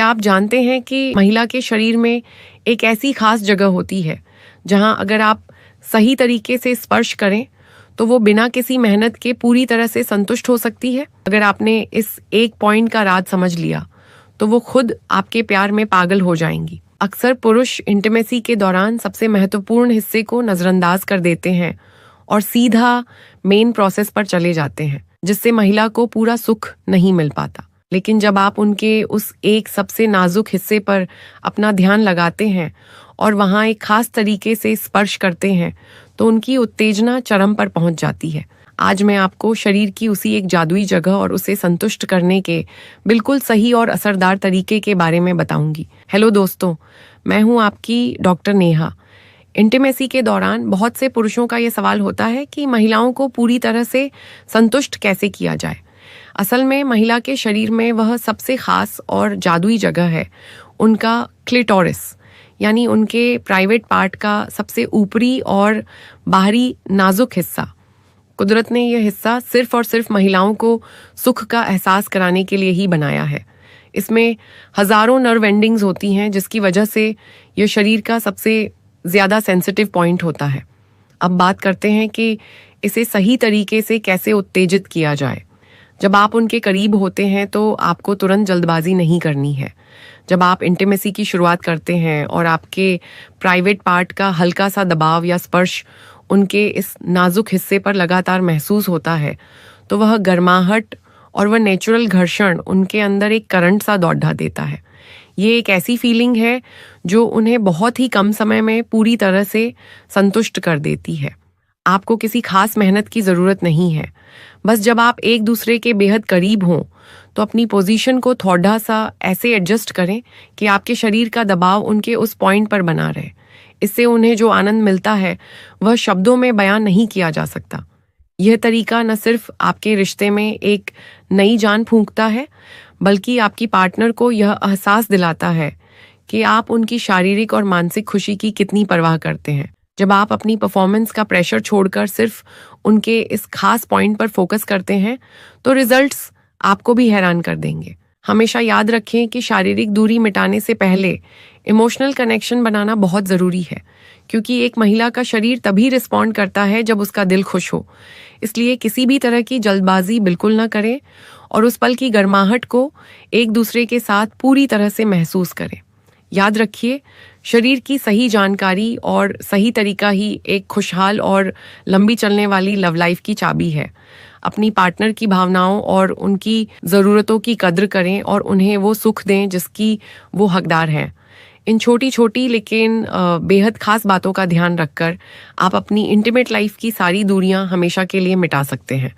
आप जानते हैं कि महिला के शरीर में एक ऐसी खास जगह होती है जहां अगर आप सही तरीके से स्पर्श करें तो वो बिना किसी मेहनत के पूरी तरह से संतुष्ट हो सकती है। अगर आपने इस एक पॉइंट का राज समझ लिया तो वो खुद आपके प्यार में पागल हो जाएंगी। अक्सर पुरुष इंटीमेसी के दौरान सबसे महत्वपूर्ण हिस्से को नजरअंदाज कर देते हैं और सीधा मेन प्रोसेस पर चले जाते हैं, जिससे महिला को पूरा सुख नहीं मिल पाता। लेकिन जब आप उनके उस एक सबसे नाजुक हिस्से पर अपना ध्यान लगाते हैं और वहां एक खास तरीके से स्पर्श करते हैं तो उनकी उत्तेजना चरम पर पहुंच जाती है। आज मैं आपको शरीर की उसी एक जादुई जगह और उसे संतुष्ट करने के बिल्कुल सही और असरदार तरीके के बारे में बताऊंगी। हेलो दोस्तों, मैं हूं आपकी डॉक्टर नेहा। इंटीमेसी के दौरान बहुत से पुरुषों का ये सवाल होता है कि महिलाओं को पूरी तरह से संतुष्ट कैसे किया जाए। असल में महिला के शरीर में वह सबसे खास और जादुई जगह है उनका क्लिटोरिस, यानी उनके प्राइवेट पार्ट का सबसे ऊपरी और बाहरी नाजुक हिस्सा। कुदरत ने यह हिस्सा सिर्फ और सिर्फ महिलाओं को सुख का एहसास कराने के लिए ही बनाया है। इसमें हजारों नर्व एंडिंग्स होती हैं जिसकी वजह से यह शरीर का सबसे ज़्यादा सेंसिटिव पॉइंट होता है। अब बात करते हैं कि इसे सही तरीके से कैसे उत्तेजित किया जाए। जब आप उनके करीब होते हैं तो आपको तुरंत जल्दबाजी नहीं करनी है। जब आप इंटीमेसी की शुरुआत करते हैं और आपके प्राइवेट पार्ट का हल्का सा दबाव या स्पर्श उनके इस नाजुक हिस्से पर लगातार महसूस होता है तो वह गर्माहट और वह नेचुरल घर्षण उनके अंदर एक करंट सा दौड़ा देता है। ये एक ऐसी फीलिंग है जो उन्हें बहुत ही कम समय में पूरी तरह से संतुष्ट कर देती है। आपको किसी खास मेहनत की ज़रूरत नहीं है। बस जब आप एक दूसरे के बेहद करीब हों तो अपनी पोजीशन को थोड़ा सा ऐसे एडजस्ट करें कि आपके शरीर का दबाव उनके उस पॉइंट पर बना रहे। इससे उन्हें जो आनंद मिलता है वह शब्दों में बयान नहीं किया जा सकता। यह तरीका न सिर्फ आपके रिश्ते में एक नई जान फूंकता है बल्कि आपकी पार्टनर को यह एहसास दिलाता है कि आप उनकी शारीरिक और मानसिक खुशी की कितनी परवाह करते हैं। जब आप अपनी परफॉर्मेंस का प्रेशर छोड़कर सिर्फ उनके इस खास पॉइंट पर फोकस करते हैं तो रिजल्ट्स आपको भी हैरान कर देंगे। हमेशा याद रखें कि शारीरिक दूरी मिटाने से पहले इमोशनल कनेक्शन बनाना बहुत ज़रूरी है, क्योंकि एक महिला का शरीर तभी रिस्पॉन्ड करता है जब उसका दिल खुश हो। इसलिए किसी भी तरह की जल्दबाजी बिल्कुल ना करें और उस पल की गर्माहट को एक दूसरे के साथ पूरी तरह से महसूस करें। याद रखिए, शरीर की सही जानकारी और सही तरीका ही एक खुशहाल और लंबी चलने वाली लव लाइफ की चाबी है। अपनी पार्टनर की भावनाओं और उनकी ज़रूरतों की कद्र करें और उन्हें वो सुख दें जिसकी वो हकदार हैं। इन छोटी छोटी लेकिन बेहद खास बातों का ध्यान रखकर आप अपनी इंटीमेट लाइफ की सारी दूरियां हमेशा के लिए मिटा सकते हैं।